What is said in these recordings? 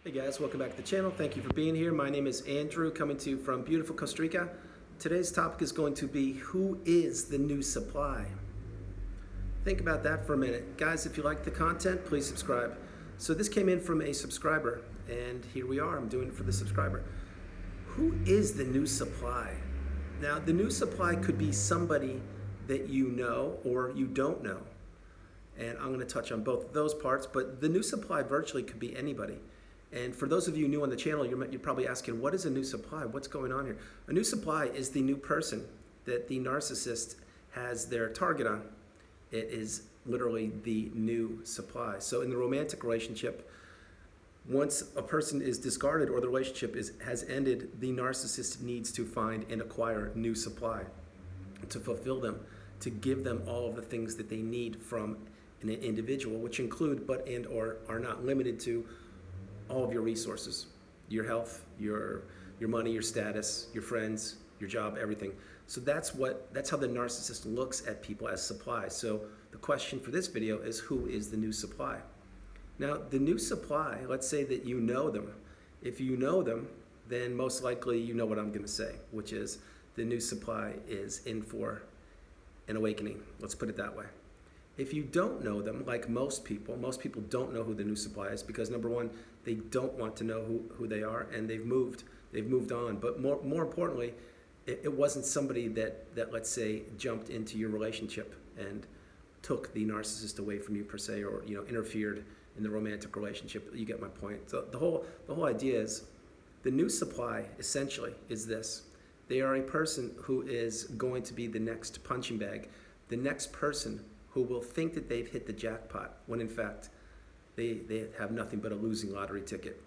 Hey guys, welcome back to the channel. Thank you for being here. My name is Andrew, coming to you from beautiful Costa Rica. Today's topic is going to be, who is the new supply? Think about that for a minute. Guys, if you like the content, please subscribe. So this came in from a subscriber, and here we are. I'm doing it for the subscriber. Who is the new supply? Now, the new supply could be somebody that you know or you don't know. And I'm going to touch on both of those parts, but the new supply virtually could be anybody. And for those of you new on the channel, you're probably asking, what is a new supply? What's going on here? A new supply is the new person that the narcissist has their target on. It is literally the new supply. So in the romantic relationship, once a person is discarded or the relationship has ended, the narcissist needs to find and acquire new supply to fulfill them, to give them all of the things that they need from an individual, which include but and or are not limited to all of your resources, your health, your money, your status, your friends, your job, everything. So that's how the narcissist looks at people as supply. So the question for this video is, who is the new supply? Now, the new supply, let's say that you know them. If you know them, then most likely you know what I'm gonna say, which is the new supply is in for an awakening. Let's put it that way. If you don't know them, like most people don't know who the new supply is because, number one, they don't want to know who they are, and they've moved on. But more importantly, it wasn't somebody that let's say idjumped into your relationship and took the narcissist away from you per se, or interfered in the romantic relationship. You get my point. So the whole idea is, the new supply essentially is this: they are a person who is going to be the next punching bag, the next person who will think that they've hit the jackpot when in fact they have nothing but a losing lottery ticket.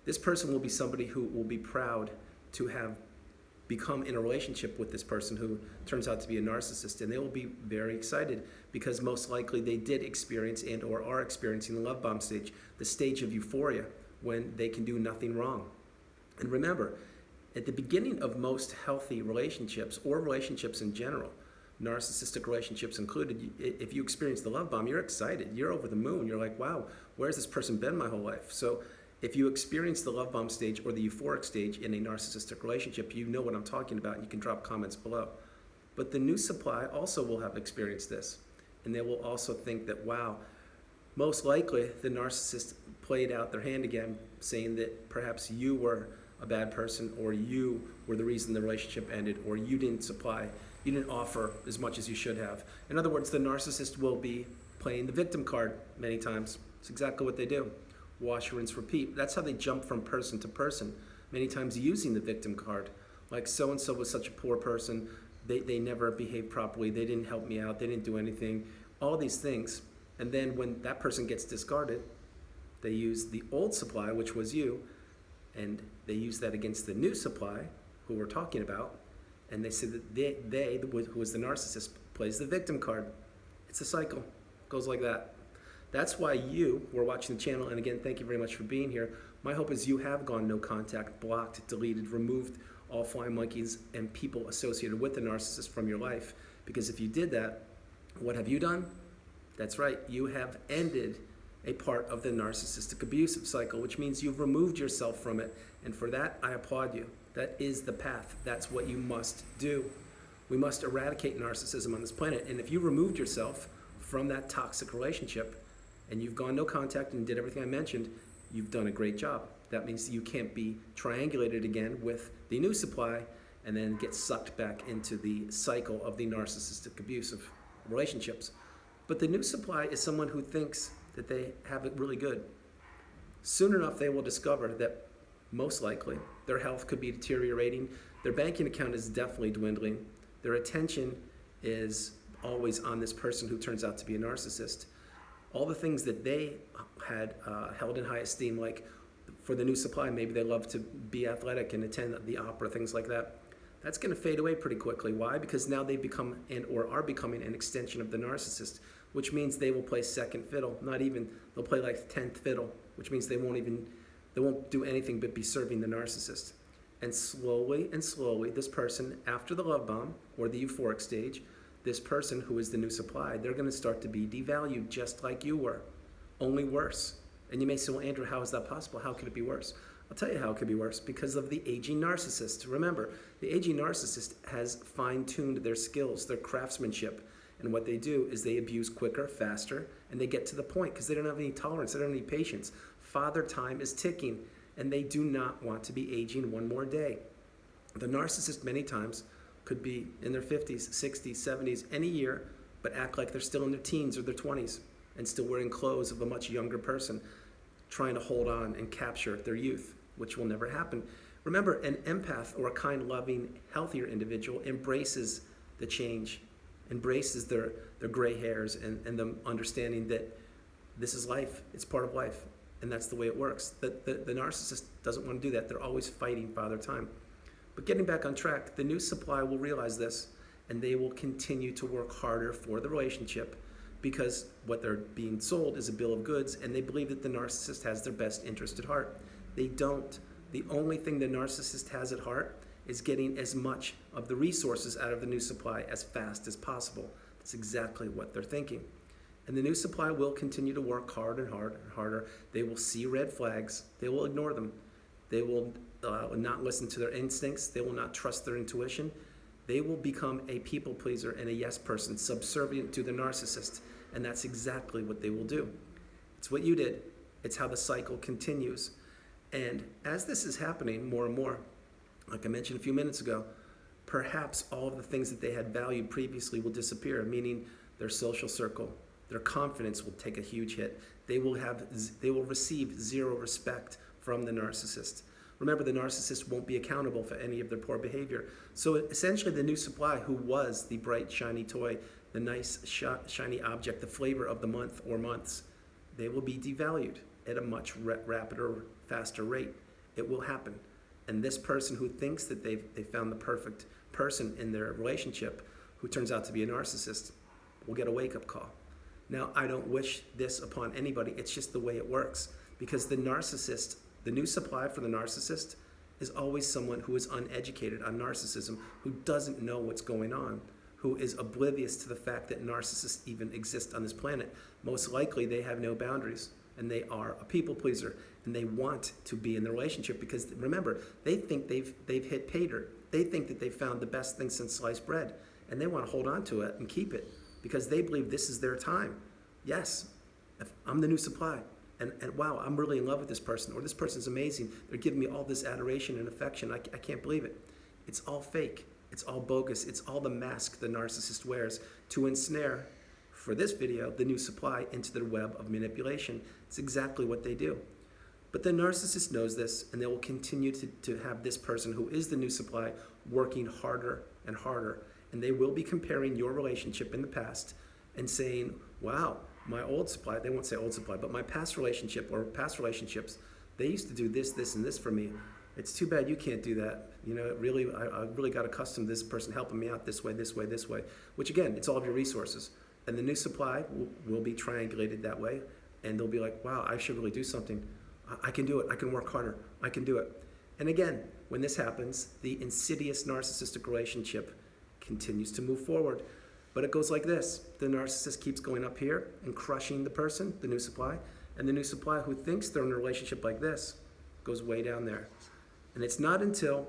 This person will be somebody who will be proud to have become in a relationship with this person who turns out to be a narcissist, and they will be very excited because most likely they did experience and or are experiencing the love bomb stage, the stage of euphoria when they can do nothing wrong. And remember, at the beginning of most healthy relationships, or relationships in general, narcissistic relationships included, if you experience the love bomb, you're excited, you're over the moon, you're like, wow, where's this person been my whole life? So if you experience the love bomb stage or the euphoric stage in a narcissistic relationship, you know what I'm talking about, and you can drop comments below. But the new supply also will have experienced this, and they will also think that, wow, most likely the narcissist played out their hand again, saying that perhaps you were a bad person, or you were the reason the relationship ended, or you didn't offer as much as you should have. In other words, the narcissist will be playing the victim card many times. It's exactly what they do. Wash, rinse, repeat. That's how they jump from person to person, many times using the victim card. Like, so-and-so was such a poor person, they never behaved properly, they didn't help me out, they didn't do anything, all these things. And then when that person gets discarded, they use the old supply, which was you, and they use that against the new supply, who we're talking about, and they say that they, who is the narcissist, plays the victim card. It's a cycle. It goes like that. That's why you were watching the channel, and again, thank you very much for being here. My hope is you have gone no contact, blocked, deleted, removed all flying monkeys and people associated with the narcissist from your life, because if you did that, what have you done? That's right, you have ended a part of the narcissistic abusive cycle, which means you've removed yourself from it, and for that, I applaud you. That is the path. That's what you must do. We must eradicate narcissism on this planet, and if you removed yourself from that toxic relationship, and you've gone no contact and did everything I mentioned, you've done a great job. That means you can't be triangulated again with the new supply and then get sucked back into the cycle of the narcissistic abusive relationships. But the new supply is someone who thinks that they have it really good. Soon enough, they will discover that most likely their health could be deteriorating, their banking account is definitely dwindling, their attention is always on this person who turns out to be a narcissist. All the things that they had held in high esteem, like for the new supply, maybe they love to be athletic and attend the opera, things like that. That's going to fade away pretty quickly. Why? Because now they become and or are becoming an extension of the narcissist, which means they will play second fiddle. Not even, they'll play like 10th fiddle, which means they won't do anything but be serving the narcissist. And slowly, this person, after the love bomb or the euphoric stage, this person who is the new supply, they're going to start to be devalued just like you were, only worse. And you may say, well, Andrew, how is that possible? How could it be worse? I'll tell you how it could be worse, because of the aging narcissist. Remember, the aging narcissist has fine-tuned their skills, their craftsmanship. And what they do is they abuse quicker, faster, and they get to the point because they don't have any tolerance, they don't have any patience. Father time is ticking, and they do not want to be aging one more day. The narcissist many times could be in their 50s, 60s, 70s, any year, but act like they're still in their teens or their 20s and still wearing clothes of a much younger person, trying to hold on and capture their youth, which will never happen. Remember, an empath or a kind, loving, healthier individual embraces the change, embraces their gray hairs and them understanding that this is life, it's part of life, and that's the way it works. The narcissist doesn't want to do that. They're always fighting Father Time. But getting back on track, the new supply will realize this, and they will continue to work harder for the relationship because what they're being sold is a bill of goods, and they believe that the narcissist has their best interest at heart. They don't. The only thing the narcissist has at heart is getting as much of the resources out of the new supply as fast as possible. That's exactly what they're thinking. And the new supply will continue to work hard and hard and harder. They will see red flags. They will ignore them. They will not listen to their instincts. They will not trust their intuition. They will become a people pleaser and a yes person, subservient to the narcissist. And that's exactly what they will do. It's what you did. It's how the cycle continues. And as this is happening more and more, like I mentioned a few minutes ago, perhaps all of the things that they had valued previously will disappear, meaning their social circle, their confidence will take a huge hit. They will receive zero respect from the narcissist. Remember, the narcissist won't be accountable for any of their poor behavior. So essentially, the new supply, who was the bright, shiny toy, the nice, shiny object, the flavor of the month or months, they will be devalued at a much rapider, faster rate. It will happen. And this person who thinks that they found the perfect person in their relationship, who turns out to be a narcissist, will get a wake-up call. Now, I don't wish this upon anybody. It's just the way it works. Because the narcissist, the new supply for the narcissist, is always someone who is uneducated on narcissism, who doesn't know what's going on, who is oblivious to the fact that narcissists even exist on this planet. Most likely, they have no boundaries, and they are a people pleaser, and they want to be in the relationship because, remember, they think they've hit pay dirt. They think that they found the best thing since sliced bread, and they want to hold on to it and keep it because they believe this is their time. Yes, if I'm the new supply, and wow, I'm really in love with this person, or this person's amazing. They're giving me all this adoration and affection. I can't believe it. It's all fake. It's all bogus. It's all the mask the narcissist wears to ensnare, for this video, the new supply into their web of manipulation. It's exactly what they do. But the narcissist knows this, and they will continue to have this person who is the new supply working harder and harder. And they will be comparing your relationship in the past and saying, wow, my old supply, they won't say old supply, but my past relationship or past relationships, they used to do this, this, and this for me. It's too bad you can't do that. You know, I really got accustomed to this person helping me out this way, this way, this way, which again, it's all of your resources. And the new supply will be triangulated that way, and they'll be like, wow, I should really do something. I can do it. I can work harder. I can do it. And again, when this happens, the insidious narcissistic relationship continues to move forward. But it goes like this. The narcissist keeps going up here and crushing the person, the new supply, and the new supply who thinks they're in a relationship like this goes way down there. And it's not until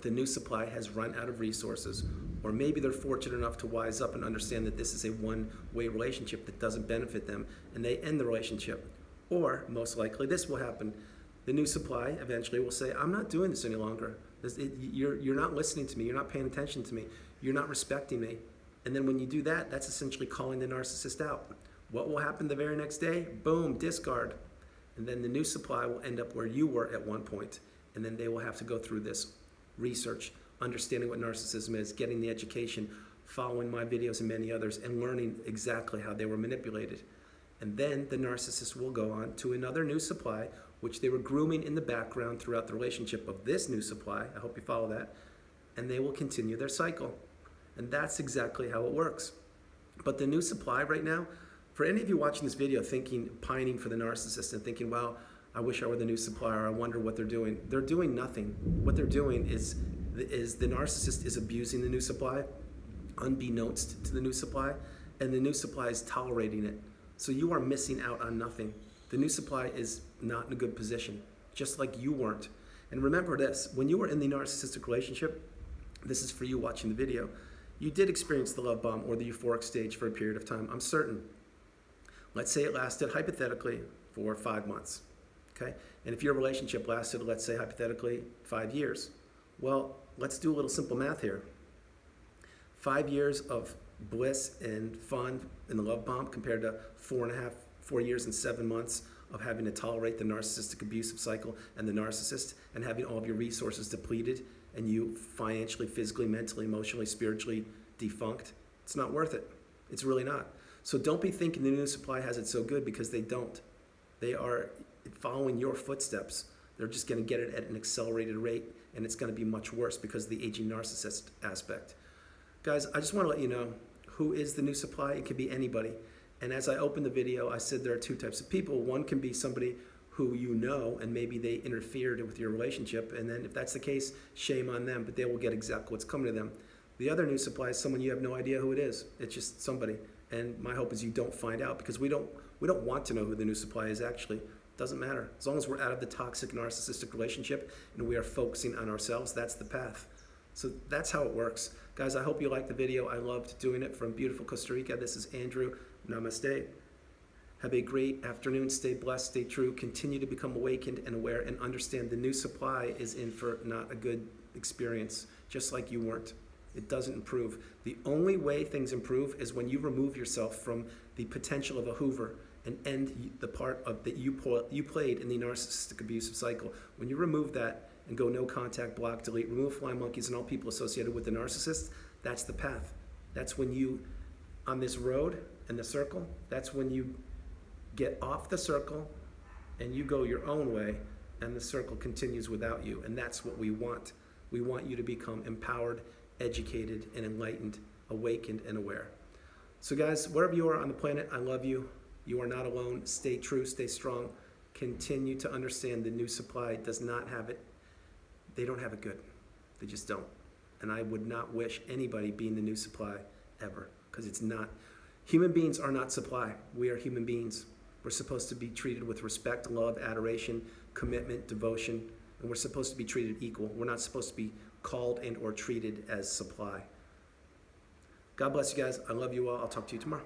the new supply has run out of resources, or maybe they're fortunate enough to wise up and understand that this is a one-way relationship that doesn't benefit them, and they end the relationship. Or, most likely, this will happen. The new supply eventually will say, I'm not doing this any longer. You're not listening to me. You're not paying attention to me. You're not respecting me. And then when you do that, that's essentially calling the narcissist out. What will happen the very next day? Boom, discard. And then the new supply will end up where you were at one point. And then they will have to go through this research, understanding what narcissism is, getting the education, following my videos and many others, and learning exactly how they were manipulated. And then the narcissist will go on to another new supply, which they were grooming in the background throughout the relationship of this new supply. I hope you follow that. And they will continue their cycle. And that's exactly how it works. But the new supply right now, for any of you watching this video pining for the narcissist and thinking, wow, I wish I were the new supplier, I wonder what they're doing. They're doing nothing. What they're doing is the narcissist is abusing the new supply, unbeknownst to the new supply, and the new supply is tolerating it. So you are missing out on nothing. The new supply is not in a good position, just like you weren't. And remember this, when you were in the narcissistic relationship, this is for you watching the video, you did experience the love bomb or the euphoric stage for a period of time, I'm certain. Let's say it lasted, hypothetically, for 5 months, okay? And if your relationship lasted, let's say, hypothetically, 5 years. Well, let's do a little simple math here. 5 years of bliss and fun in the love bomb compared to 4 years and 7 months of having to tolerate the narcissistic abusive cycle and the narcissist and having all of your resources depleted and you financially, physically, mentally, emotionally, spiritually defunct. It's not worth it. It's really not. So don't be thinking the new supply has it so good, because they don't. They are following your footsteps. They're just going to get it at an accelerated rate, and it's going to be much worse because of the aging narcissist aspect. Guys, I just want to let you know who is the new supply. It could be anybody. And as I opened the video, I said there are two types of people. One can be somebody who you know, and maybe they interfered with your relationship, and then if that's the case, shame on them, but they will get exactly what's coming to them. The other new supply is someone you have no idea who it is. It's just somebody. And my hope is you don't find out, because we don't want to know who the new supply is actually. It doesn't matter. As long as we're out of the toxic narcissistic relationship and we are focusing on ourselves, that's the path. So that's how it works. Guys, I hope you liked the video. I loved doing it from beautiful Costa Rica. This is Andrew. Namaste. Have a great afternoon. Stay blessed, stay true. Continue to become awakened and aware, and understand the new supply is in for not a good experience, just like you weren't. It doesn't improve. The only way things improve is when you remove yourself from the potential of a Hoover and end the part of that you played in the narcissistic abusive cycle. When you remove that and go no contact, block, delete, remove flying monkeys and all people associated with the narcissist, that's the path. That's when you, on this road and the circle, that's when you get off the circle and you go your own way, and the circle continues without you. And that's what we want. We want you to become empowered, educated, and enlightened, awakened, and aware. So guys, wherever you are on the planet, I love you. You are not alone. Stay true, stay strong. Continue to understand the new supply does not have it. They don't have it good. They just don't. And I would not wish anybody being the new supply ever, because it's not. Human beings are not supply. We are human beings. We're supposed to be treated with respect, love, adoration, commitment, devotion, and we're supposed to be treated equal. We're not supposed to be called and or treated as supply. God bless you guys. I love you all. I'll talk to you tomorrow.